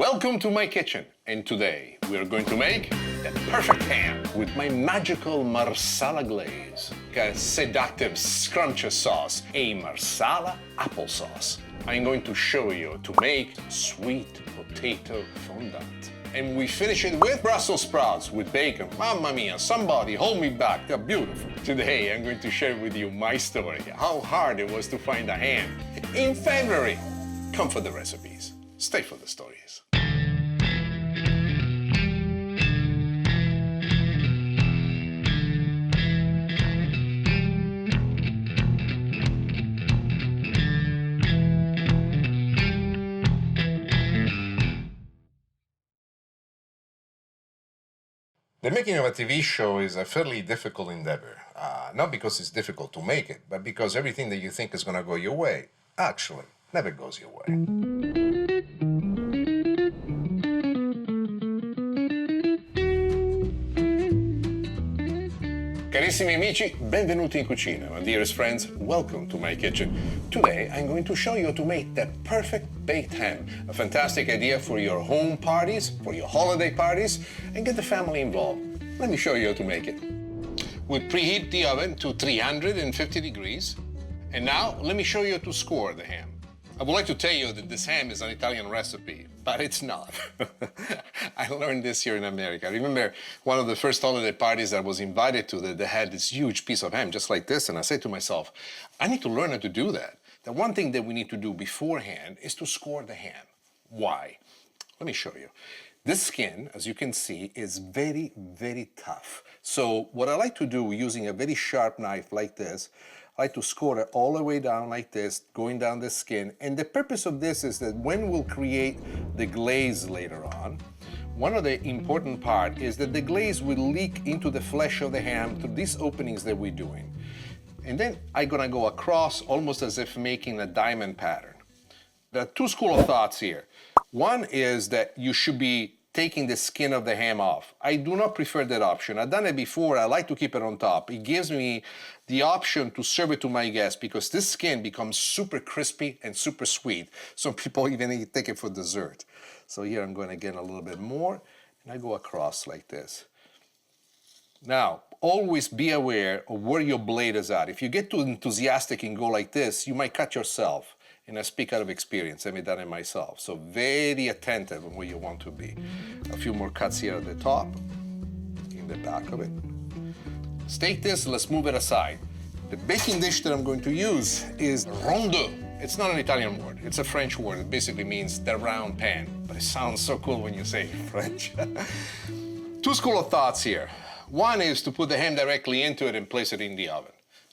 Welcome to my kitchen, and today we are going to make the perfect ham with my magical marsala glaze, a seductive scrumptious sauce, a marsala applesauce. I'm going to show you to make sweet potato fondant. And we finish it with Brussels sprouts with bacon. Mamma mia, somebody hold me back, they're beautiful. Today I'm going to share with you my story, how hard it was to find a ham in February. Come for the recipes, stay for the stories. The making of a TV show is a fairly difficult endeavor, not because it's difficult to make it, but because everything that you think is going to go your way, actually, never goes your way. Carissimi amici, benvenuti in cucina. My dearest friends, welcome to my kitchen. Today, I'm going to show you how to make the perfect baked ham. A fantastic idea for your home parties, for your holiday parties, and get the family involved. Let me show you how to make it. We preheat the oven to 350 degrees. And now, let me show you how to score the ham. I would like to tell you that this ham is an Italian recipe, but it's not. I learned this here in America. I remember one of the first holiday parties I was invited to that they had this huge piece of ham just like this, and I said to myself, I need to learn how to do that. The one thing that we need to do beforehand is to score the ham. Why? Let me show you. This skin, as you can see, is very, very tough. So what I like to do using a very sharp knife like this, I like to score it all the way down like this, going down the skin. And the purpose of this is that when we'll create the glaze later on, one of the important part is that the glaze will leak into the flesh of the ham through these openings that we're doing. And then I'm gonna go across almost as if making a diamond pattern. There are two schools of thoughts here. One is that you should be taking the skin of the ham off. I do not prefer that option. I've done it before. I like to keep it on top. It gives me the option to serve it to my guests because this skin becomes super crispy and super sweet. Some people even take it for dessert. So here I'm going to get a little bit more, and I go across like this. Now, always be aware of where your blade is at. If you get too enthusiastic and go like this, you might cut yourself. And I speak out of experience, I've done it myself. So very attentive on where you want to be. A few more cuts here at the top, in the back of it. Let's take this, let's move it aside. The baking dish that I'm going to use is rondeau. It's not an Italian word, it's a French word. It basically means the round pan, but it sounds so cool when you say French. Two schools of thoughts here. One is to put the ham directly into it and place it in the oven.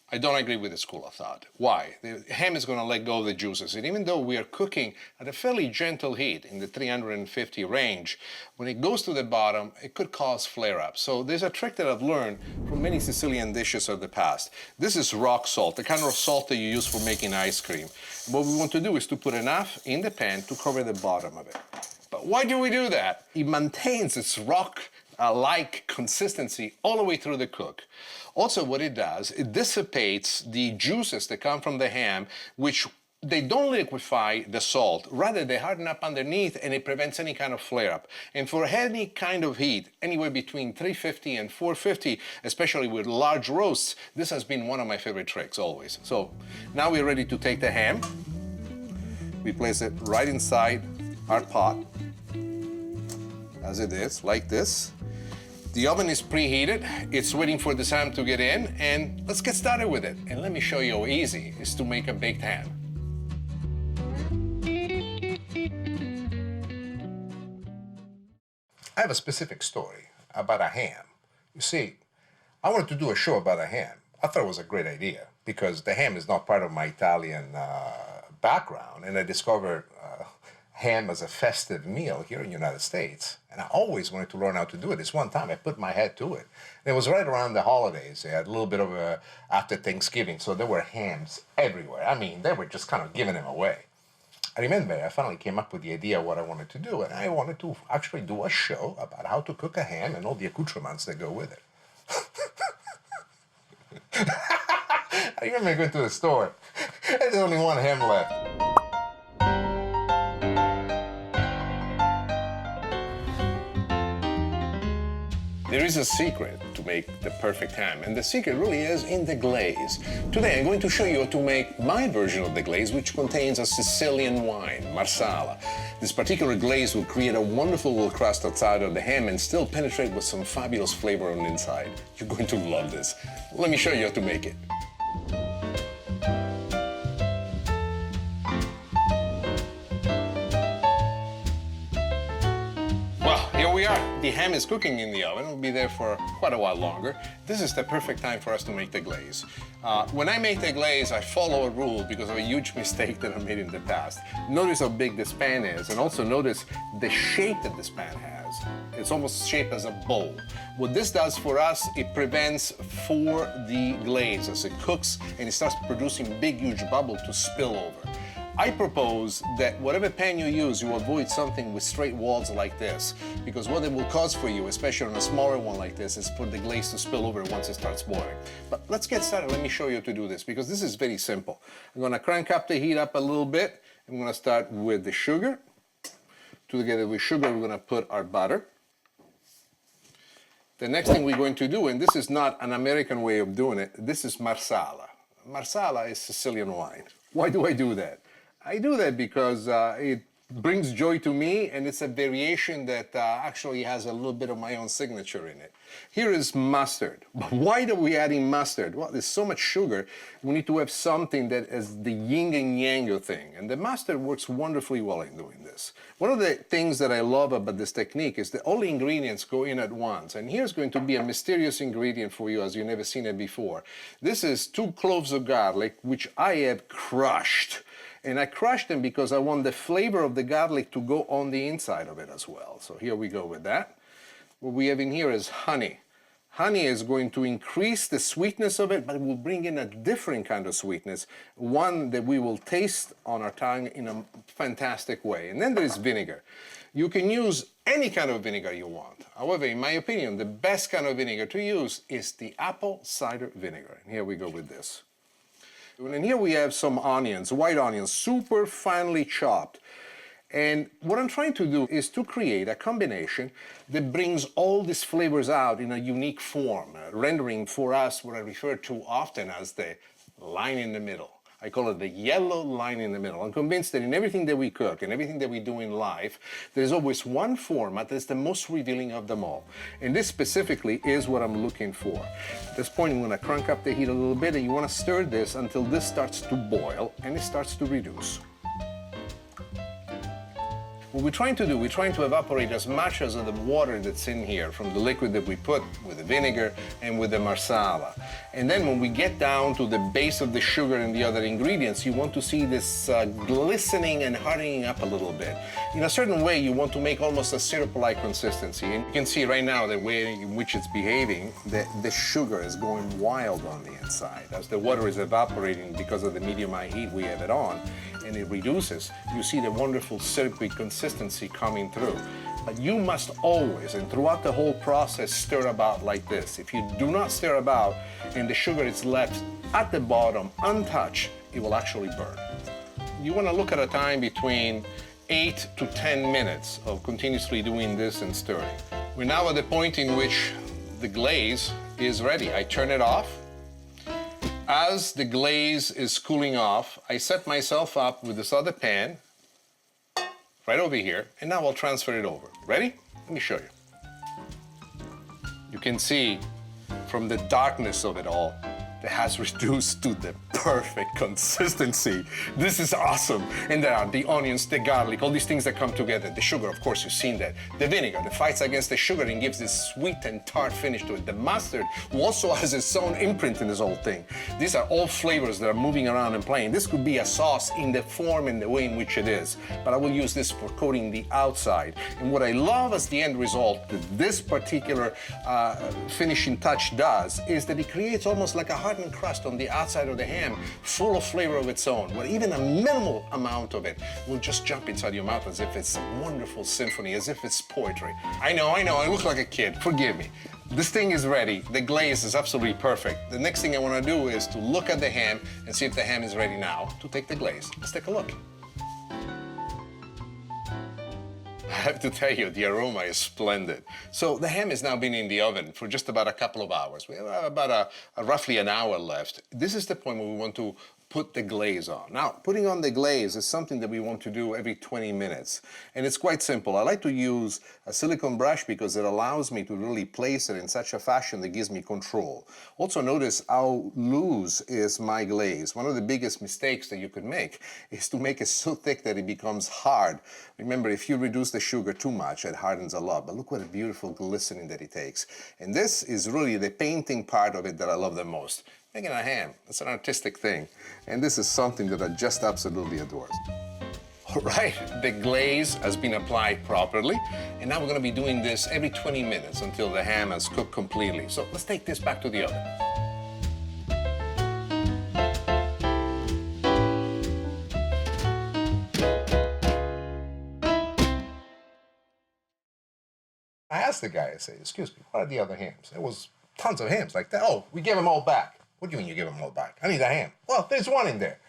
I don't agree with the school of thought. Why? The ham is going to let go of the juices. And even though we are cooking at a fairly gentle heat in the 350 range, when it goes to the bottom, it could cause flare-ups. So there's a trick that I've learned from many Sicilian dishes of the past. This is rock salt, the kind of salt that you use for making ice cream. And what we want to do is to put enough in the pan to cover the bottom of it. But why do we do that? It maintains its rock-like consistency all the way through the cook. Also, what it does, it dissipates the juices that come from the ham, which they don't liquefy the salt, rather they harden up underneath and it prevents any kind of flare-up. And for any kind of heat, anywhere between 350 and 450, especially with large roasts, this has been one of my favorite tricks always. So now we're ready to take the ham. We place it right inside our pot, as it is, like this. The oven is preheated, it's waiting for this ham to get in, and let's get started with it. And let me show you how easy it is to make a baked ham. I have a specific story about a ham. You see, I wanted to do a show about a ham. I thought it was a great idea because the ham is not part of my Italian background, and I discovered ham as a festive meal here in the United States. And I always wanted to learn how to do it. This one time I put my head to it. And it was right around the holidays. They had a little bit of after Thanksgiving, so there were hams everywhere. I mean, they were just kind of giving them away. I remember I finally came up with the idea of what I wanted to do, and I wanted to actually do a show about how to cook a ham and all the accoutrements that go with it. I remember going to the store. There's only one ham left. There is a secret to make the perfect ham, and the secret really is in the glaze. Today I'm going to show you how to make my version of the glaze, which contains a Sicilian wine, marsala. This particular glaze will create a wonderful little crust outside of the ham and still penetrate with some fabulous flavor on the inside. You're going to love this. Let me show you how to make it. We are. The ham is cooking in the oven. It'll be there for quite a while longer. This is the perfect time for us to make the glaze. When I make the glaze, I follow a rule because of a huge mistake that I made in the past. Notice how big this pan is, and also notice the shape that this pan has. It's almost shaped as a bowl. What this does for us, it prevents for the glaze as it cooks and it starts producing big, huge bubble to spill over. I propose that whatever pan you use, you avoid something with straight walls like this, because what it will cause for you, especially on a smaller one like this, is for the glaze to spill over once it starts boiling. But let's get started. Let me show you how to do this, because this is very simple. I'm going to crank up the heat up a little bit. I'm going to start with the sugar. Together with sugar, we're going to put our butter. The next thing we're going to do, and this is not an American way of doing it, this is marsala. Marsala is Sicilian wine. Why do I do that? I do that because it brings joy to me, and it's a variation that actually has a little bit of my own signature in it. Here is mustard. But why are we adding mustard? Well, there's so much sugar, we need to have something that is the yin and yang thing, and the mustard works wonderfully well in doing this. One of the things that I love about this technique is that all the ingredients go in at once, and here's going to be a mysterious ingredient for you as you've never seen it before. This is 2 cloves of garlic, which I have crushed. And I crushed them because I want the flavor of the garlic to go on the inside of it as well. So here we go with that. What we have in here is honey. Honey is going to increase the sweetness of it, but it will bring in a different kind of sweetness, one that we will taste on our tongue in a fantastic way. And then there is vinegar. You can use any kind of vinegar you want. However, in my opinion, the best kind of vinegar to use is the apple cider vinegar. And here we go with this. And here we have some onions, white onions, super finely chopped. And what I'm trying to do is to create a combination that brings all these flavors out in a unique form, rendering for us what I refer to often as the line in the middle. I call it the yellow line in the middle. I'm convinced that in everything that we cook and everything that we do in life, there's always one format that's the most revealing of them all. And this specifically is what I'm looking for. At this point, I'm going to crank up the heat a little bit, and you want to stir this until this starts to boil and it starts to reduce. What we're trying to do, we're trying to evaporate as much as of the water that's in here from the liquid that we put with the vinegar and with the marsala. And then when we get down to the base of the sugar and the other ingredients, you want to see this glistening and hardening up a little bit. In a certain way, you want to make almost a syrup-like consistency. And you can see right now the way in which it's behaving, the sugar is going wild on the inside. As the water is evaporating because of the medium-high heat we have it on, and it reduces, you see the wonderful syrupy consistency coming through. But you must always, and throughout the whole process, stir about like this. If you do not stir about and the sugar is left at the bottom untouched, it will actually burn. You want to look at a time between 8 to 10 minutes of continuously doing this and stirring. We're now at the point in which the glaze is ready. I turn it off. As the glaze is cooling off, I set myself up with this other pan right over here, and now I'll transfer it over. Ready? Let me show you. You can see from the darkness of it all, it has reduced to the perfect consistency. This is awesome. And there are the onions, the garlic, all these things that come together. The sugar, of course, you've seen that. The vinegar that fights against the sugar and gives this sweet and tart finish to it. The mustard, who also has its own imprint in this whole thing. These are all flavors that are moving around and playing. This could be a sauce in the form and the way in which it is, but I will use this for coating the outside. And what I love as the end result that this particular finishing touch does is that it creates almost like a hardened crust on the outside of the ham, full of flavor of its own, where even a minimal amount of it will just jump inside your mouth as if it's a wonderful symphony, as if it's poetry. I know, I look like a kid, forgive me. This thing is ready, the glaze is absolutely perfect. The next thing I want to do is to look at the ham and see if the ham is ready now to take the glaze. Let's take a look. have to tell you, the aroma is splendid. So the ham has now been in the oven for just about a couple of hours. We have about roughly an hour left. This is the point where we want to put the glaze on. Now, putting on the glaze is something that we want to do every 20 minutes. And it's quite simple. I like to use a silicone brush because it allows me to really place it in such a fashion that gives me control. Also notice how loose is my glaze. One of the biggest mistakes that you could make is to make it so thick that it becomes hard. Remember, if you reduce the sugar too much, it hardens a lot. But look what a beautiful glistening that it takes. And this is really the painting part of it that I love the most. Making a ham, it's an artistic thing. And this is something that I just absolutely adore. All right, the glaze has been applied properly. And now we're gonna be doing this every 20 minutes until the ham has cooked completely. So let's take this back to the oven. I asked the guy, I said, excuse me, what are the other hams? There was tons of hams like that. Oh, we gave them all back. What do you mean you give them all back? I need a ham. Well, there's one in there.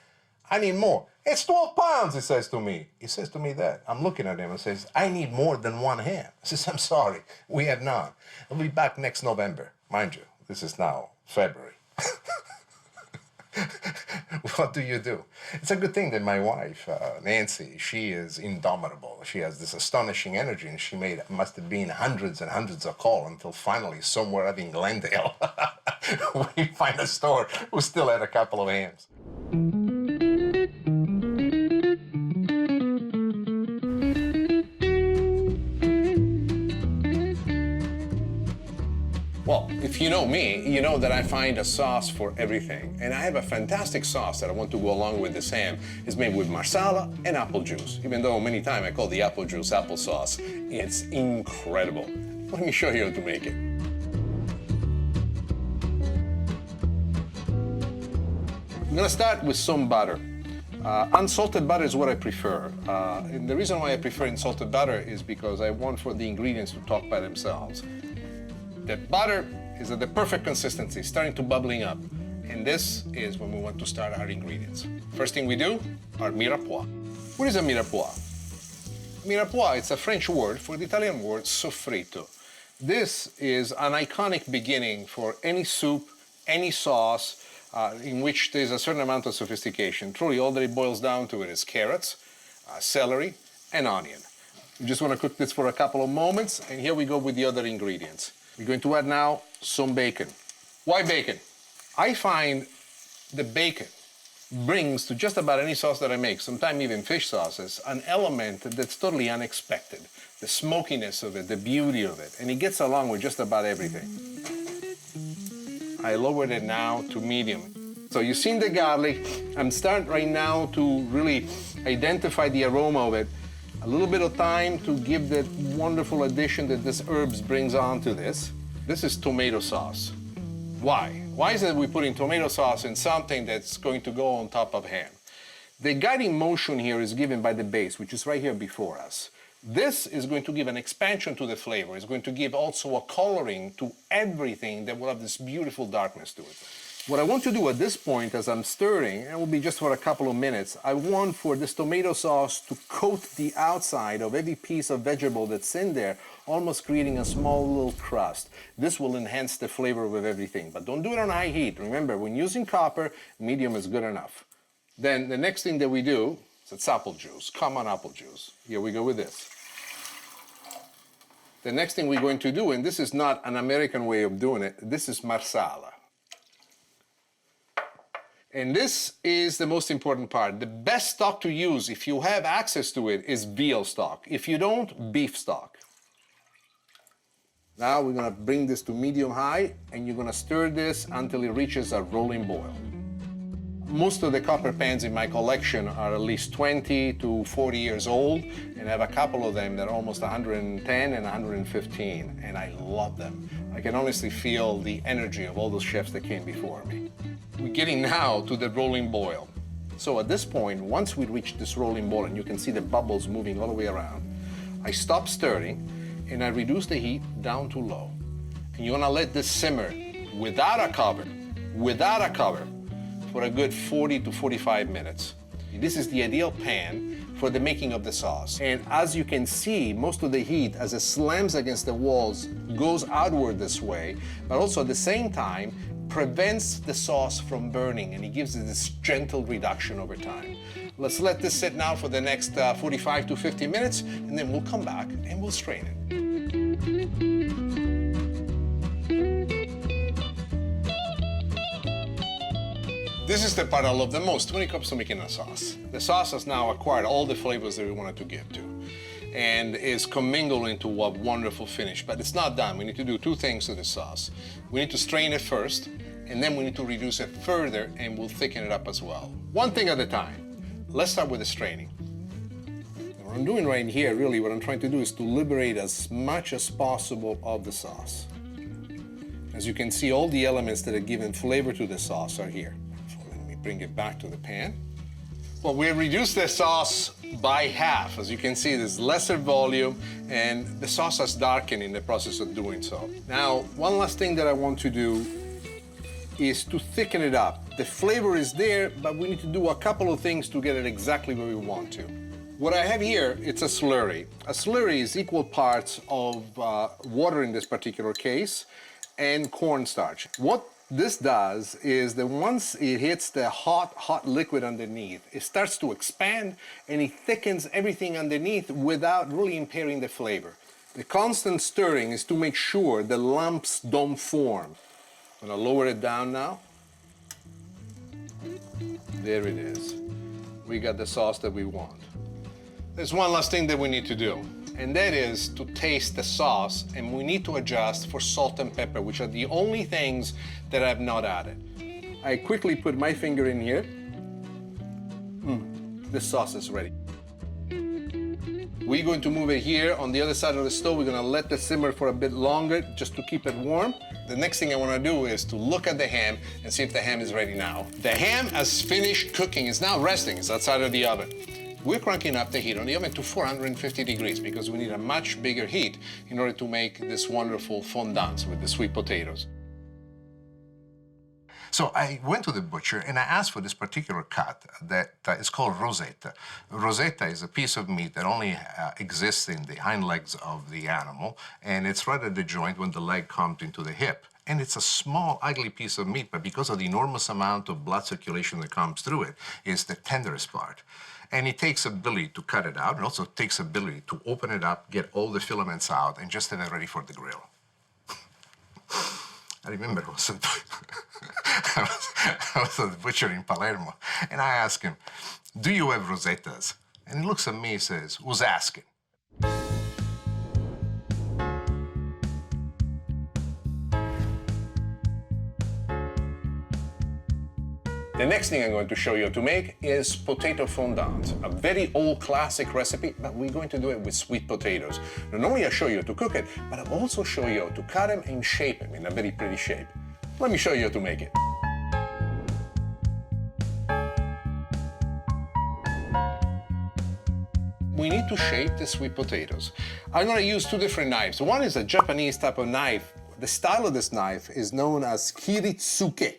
I need more. It's 12 pounds, he says to me. He says to me that. I'm looking at him and says, I need more than one ham. I says, I'm sorry, we have none. I'll be back next November. Mind you, this is now February. What do you do? It's a good thing that my wife, Nancy, she is indomitable. She has this astonishing energy, and she must have been hundreds and hundreds of calls until finally somewhere up in Glendale, we find a store who still had a couple of hams. Well, if you know me, you know that I find a sauce for everything. And I have a fantastic sauce that I want to go along with this ham. It's made with marsala and apple juice, even though many times I call the apple juice applesauce. It's incredible. Let me show you how to make it. I'm gonna start with some butter. Unsalted butter is what I prefer. And the reason why I prefer unsalted butter is because I want for the ingredients to talk by themselves. The butter is at the perfect consistency, starting to bubbling up. And this is when we want to start our ingredients. First thing we do, our 𝗓𝒏𝒄𝒊𝒑𝒆𝒔. What is a 𝗓𝒏𝒄𝒊𝒑𝒆𝒔? 𝗓𝒏𝒄𝒊𝒑𝒆𝒔, it's a French word for the Italian word soffritto. This is an iconic beginning for any soup, any sauce, in which there's a certain amount of sophistication. Truly, all that it boils down to it is carrots, celery, and onion. You just want to cook this for a couple of moments, and here we go with the other ingredients. We're going to add now some bacon. Why bacon? I find the bacon brings to just about any sauce that I make, sometimes even fish sauces, an element that's totally unexpected. The smokiness of it, the beauty of it, and it gets along with just about everything. I lowered it now to medium. So you've seen the garlic. I'm starting right now to really identify the aroma of it. A little bit of time to give that wonderful addition that this herbs brings onto this. This is tomato sauce. Why? Why is it we're putting tomato sauce in something that's going to go on top of ham? The guiding motion here is given by the base, which is right here before us. This is going to give an expansion to the flavor. It's going to give also a coloring to everything that will have this beautiful darkness to it. What I want to do at this point, as I'm stirring, and it will be just for a couple of minutes, I want for this tomato sauce to coat the outside of every piece of vegetable that's in there, almost creating a small little crust. This will enhance the flavor of everything, but don't do it on high heat. Remember, when using copper, medium is good enough. Then the next thing that we do is it's apple juice, common apple juice. Here we go with this. The next thing we're going to do, and this is not an American way of doing it, this is marsala. And this is the most important part. The best stock to use, if you have access to it, is veal stock. If you don't, beef stock. Now we're gonna bring this to medium-high, and you're gonna stir this until it reaches a rolling boil. Most of the copper pans in my collection are at least 20 to 40 years old, and I have a couple of them that are almost 110 and 115, and I love them. I can honestly feel the energy of all those chefs that came before me. We're getting now to the rolling boil. So at this point, once we reach this rolling boil, and you can see the bubbles moving all the way around, I stop stirring and I reduce the heat down to low. And you're gonna let this simmer without a cover, for a good 40 to 45 minutes. This is the ideal pan for the making of the sauce. And as you can see, most of the heat, as it slams against the walls, goes outward this way, but also at the same time, prevents the sauce from burning, and it gives it this gentle reduction over time. Let's let this sit now for the next 45 to 50 minutes, and then we'll come back and we'll strain it. This is the part I love the most when it comes to making a sauce. The sauce has now acquired all the flavors that we wanted to give to, and is commingled into a wonderful finish. But it's not done. We need to do two things to the sauce. We need to strain it first, and then we need to reduce it further, and we'll thicken it up as well. One thing at a time. Let's start with the straining. What I'm doing right here, really, what I'm trying to do is to liberate as much as possible of the sauce. As you can see, all the elements that are giving flavor to the sauce are here. Bring it back to the pan. Well, we reduced the sauce by half. As you can see, there's lesser volume, and the sauce has darkened in the process of doing so. Now, one last thing that I want to do is to thicken it up. The flavor is there, but we need to do a couple of things to get it exactly where we want to. What I have here, it's a slurry. A slurry is equal parts of water in this particular case and cornstarch. What this does is that once it hits the hot liquid underneath, it starts to expand and it thickens everything underneath without really impairing the flavor. The constant stirring is to make sure the lumps don't form. I'm gonna lower it down now. There it is. We got the sauce that we want. There's one last thing that we need to do, and that is to taste the sauce, and we need to adjust for salt and pepper, which are the only things that I've not added. I quickly put my finger in here. This sauce is ready. We're going to move it here on the other side of the stove. We're gonna let it simmer for a bit longer just to keep it warm. The next thing I wanna do is to look at the ham and see if the ham is ready now. The ham has finished cooking. It's now resting. It's outside of the oven. We're cranking up the heat on the oven to 450 degrees because we need a much bigger heat in order to make this wonderful fondant with the sweet potatoes. So I went to the butcher and I asked for this particular cut that is called 𝗏𝗏𝗏𝗏𝗏. 𝗏𝗏𝗏𝗏 is a piece of meat that only exists in the hind legs of the animal, and it's right at the joint when the leg comes into the hip. And it's a small, ugly piece of meat, but because of the enormous amount of blood circulation that comes through it, it's the tenderest part. And it takes ability to cut it out, and also takes ability to open it up, get all the filaments out, and just have it ready for the grill. I remember I was at the butcher in Palermo, and I asked him, "Do you have rosettas?" And he looks at me and says, "Who's asking?" The next thing I'm going to show you how to make is potato fondant, a very old classic recipe, but we're going to do it with sweet potatoes. Not only I'll show you how to cook it, but I'll also show you how to cut them and shape them in a very pretty shape. Let me show you how to make it. We need to shape the sweet potatoes. I'm going to use two different knives. One is a Japanese type of knife. The style of this knife is known as 𝗏𝗏𝗏𝗏𝗏𝗏.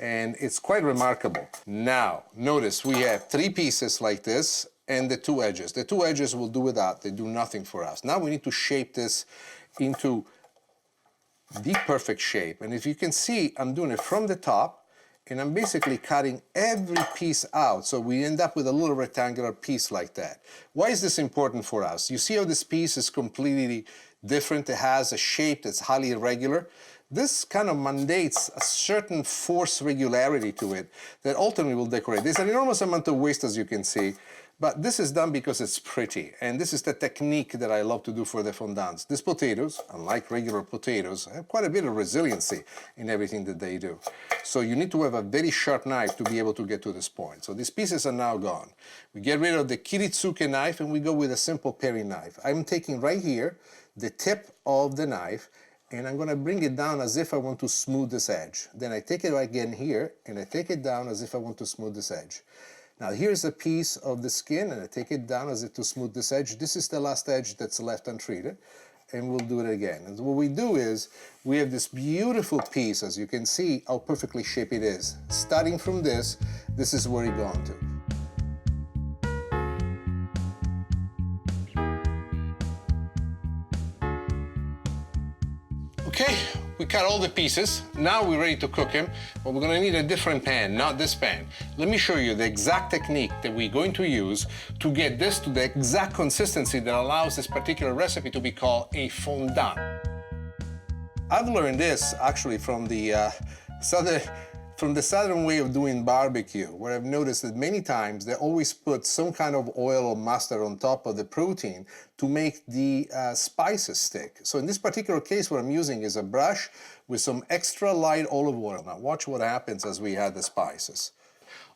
And it's quite remarkable. Now, notice we have three pieces like this and the two edges. The two edges will do without, they do nothing for us. Now we need to shape this into the perfect shape. And if you can see, I'm doing it from the top, and I'm basically cutting every piece out, so we end up with a little rectangular piece like that. Why is this important for us? You see how this piece is completely different? It has a shape that's highly irregular. This kind of mandates a certain force regularity to it that ultimately will decorate. There's an enormous amount of waste, as you can see, but this is done because it's pretty, and this is the technique that I love to do for the fondants. These potatoes, unlike regular potatoes, have quite a bit of resiliency in everything that they do. So you need to have a very sharp knife to be able to get to this point. So these pieces are now gone. We get rid of the 𝗏𝗏𝗏𝗏𝗏 knife and we go with a simple paring knife. I'm taking right here the tip of the knife, and I'm going to bring it down as if I want to smooth this edge. Then I take it again here, and I take it down as if I want to smooth this edge. Now here's a piece of the skin, and I take it down as if to smooth this edge. This is the last edge that's left untreated, and we'll do it again. And what we do is, we have this beautiful piece, as you can see how perfectly shaped it is. Starting from this, this is where it's gone to. Okay, we cut all the pieces. Now we're ready to cook them, but we're gonna need a different pan, not this pan. Let me show you the exact technique that we're going to use to get this to the exact consistency that allows this particular recipe to be called a fondant. I've learned this actually from the southern way of doing barbecue, where I've noticed that many times they always put some kind of oil or mustard on top of the protein to make the spices stick. So in this particular case, what I'm using is a brush with some extra light olive oil. Now watch what happens as we add the spices.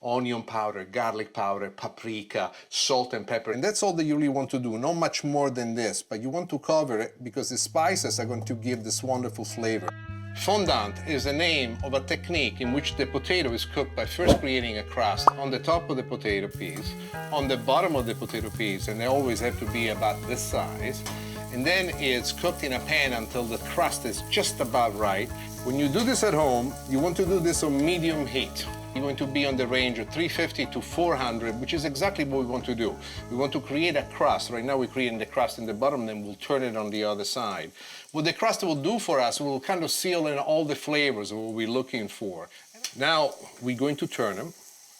Onion powder, garlic powder, paprika, salt and pepper. And that's all that you really want to do, not much more than this, but you want to cover it because the spices are going to give this wonderful flavor. Fondant is the name of a technique in which the potato is cooked by first creating a crust on the top of the potato peas, on the bottom of the potato peas, and they always have to be about this size. And then it's cooked in a pan until the crust is just about right. When you do this at home, you want to do this on medium heat. You're going to be on the range of 350 to 400, which is exactly what we want to do. We want to create a crust. Right now we're creating the crust in the bottom, then we'll turn it on the other side. What the crust will do for us, will kind of seal in all the flavors of what we're looking for. Now we're going to turn them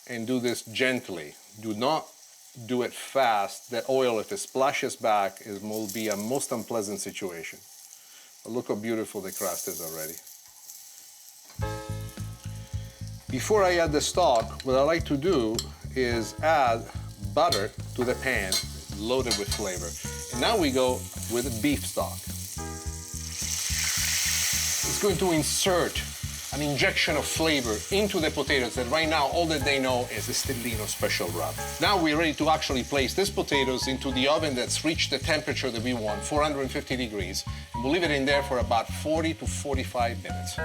and do this gently. Do not do it fast. The oil, if it splashes back, it will be a most unpleasant situation. But look how beautiful the crust is already. Before I add the stock, what I like to do is add butter to the pan, loaded with flavor. And now we go with beef stock. It's going to insert an injection of flavor into the potatoes that right now all that they know is the Stellino special rub. Now we're ready to actually place these potatoes into the oven that's reached the temperature that we want, 450 degrees. And we'll leave it in there for about 40 to 45 minutes.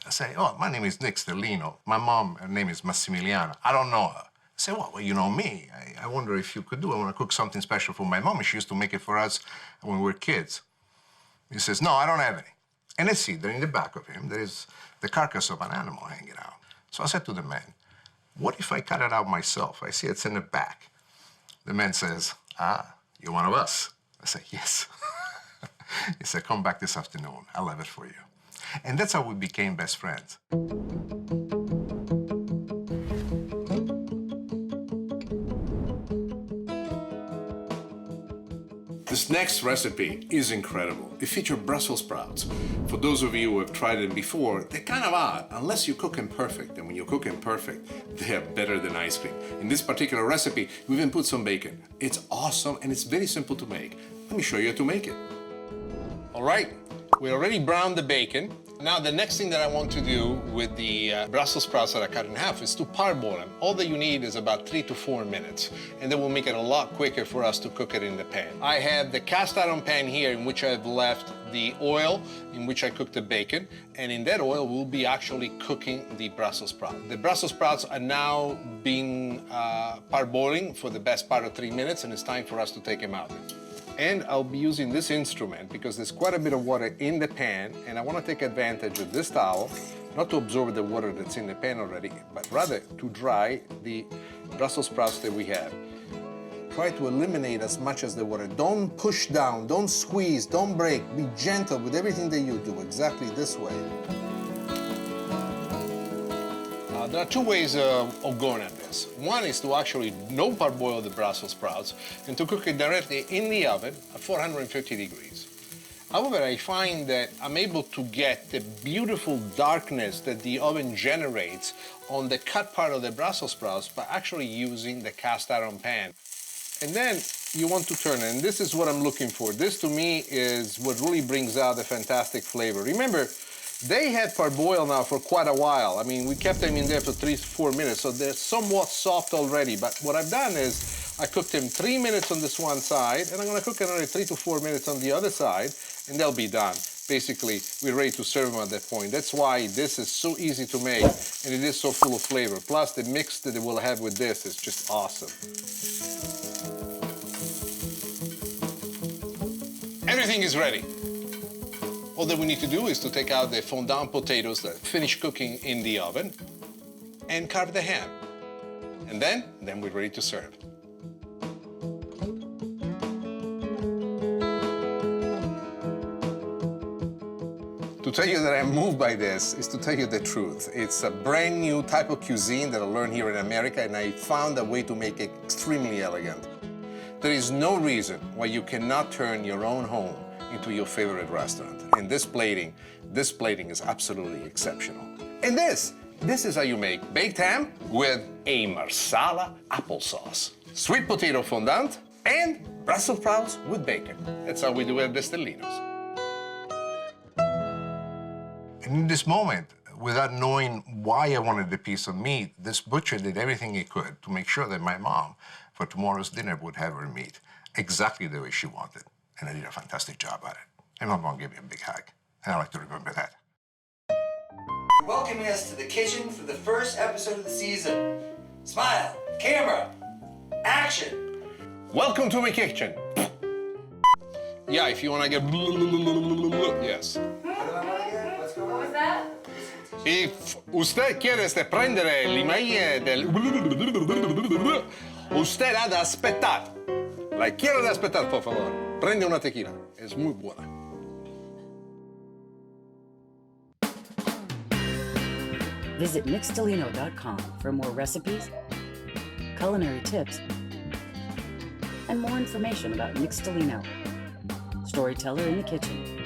I say, oh, my name is Nick Stellino. My mom, her name is Massimiliana. I don't know her. I say, well, you know me. I wonder if you could do. I want to cook something special for my mom. She used to make it for us when we were kids. He says, no, I don't have any. And I see that in the back of him, there is the carcass of an animal hanging out. So I said to the man, what if I cut it out myself? I see it's in the back. The man says, ah, you're one of us. I say, yes. He said, come back this afternoon. I'll have it for you. And that's how we became best friends. This next recipe is incredible. It features Brussels sprouts. For those of you who have tried them before, they're kind of odd unless you cook them perfect. And when you cook them perfect, they are better than ice cream. In this particular recipe, we even put some bacon. It's awesome and it's very simple to make. Let me show you how to make it. All right, we already browned the bacon. Now the next thing that I want to do with the Brussels sprouts that I cut in half is to parboil them. All that you need is about 3 to 4 minutes, and that will make it a lot quicker for us to cook it in the pan. I have the cast iron pan here in which I've left the oil in which I cooked the bacon, and in that oil we'll be actually cooking the Brussels sprouts. The Brussels sprouts are now being parboiling for the best part of 3 minutes, and it's time for us to take them out. And I'll be using this instrument because there's quite a bit of water in the pan, and I want to take advantage of this towel, not to absorb the water that's in the pan already, but rather to dry the Brussels sprouts that we have. Try to eliminate as much as the water. Don't push down, don't squeeze, don't break. Be gentle with everything that you do, exactly this way. There are two ways of going at this. One is to actually no parboil the Brussels sprouts and to cook it directly in the oven at 450 degrees. However, I find that I'm able to get the beautiful darkness that the oven generates on the cut part of the Brussels sprouts by actually using the cast iron pan. And then you want to turn it, and this is what I'm looking for. This to me is what really brings out the fantastic flavor. Remember, they had parboiled now for quite a while. I mean, we kept them in there for 3 to 4 minutes, so they're somewhat soft already. But what I've done is I cooked them 3 minutes on this one side, and I'm gonna cook another 3 to 4 minutes on the other side, and they'll be done. Basically, we're ready to serve them at that point. That's why this is so easy to make, and it is so full of flavor. Plus, the mix that it will have with this is just awesome. Everything is ready. All that we need to do is to take out the fondant potatoes that finish cooking in the oven and carve the ham. And then we're ready to serve. To tell you that I'm moved by this is to tell you the truth. It's a brand new type of cuisine that I learned here in America, and I found a way to make it extremely elegant. There is no reason why you cannot turn your own home into your favorite restaurant. And this plating is absolutely exceptional. And this is how you make baked ham with a marsala applesauce, sweet potato fondant, and Brussels sprouts with bacon. That's how we do it at the Stellinos. And in this moment, without knowing why I wanted a piece of meat, this butcher did everything he could to make sure that my mom, for tomorrow's dinner, would have her meat exactly the way she wanted. And I did a fantastic job at it. And my mom gave me a big hug. And I like to remember that. You're welcoming us to the kitchen for the first episode of the season. Smile, camera, action. Welcome to my kitchen. Yeah, if you want to get yes. What was that? If usted quiere prendere l'emaille del usted ha de aspettar. La quiero de aspettar, por favor. Prende una tequila. Es muy buena. Visit 𝗦𝘁cie𝗿𝗆𝗍𝒂𝗶 for more recipes, culinary tips, and more information about 𝗦𝘁cie𝗿𝗆𝗍𝒂𝗶𝗆, storyteller in the kitchen.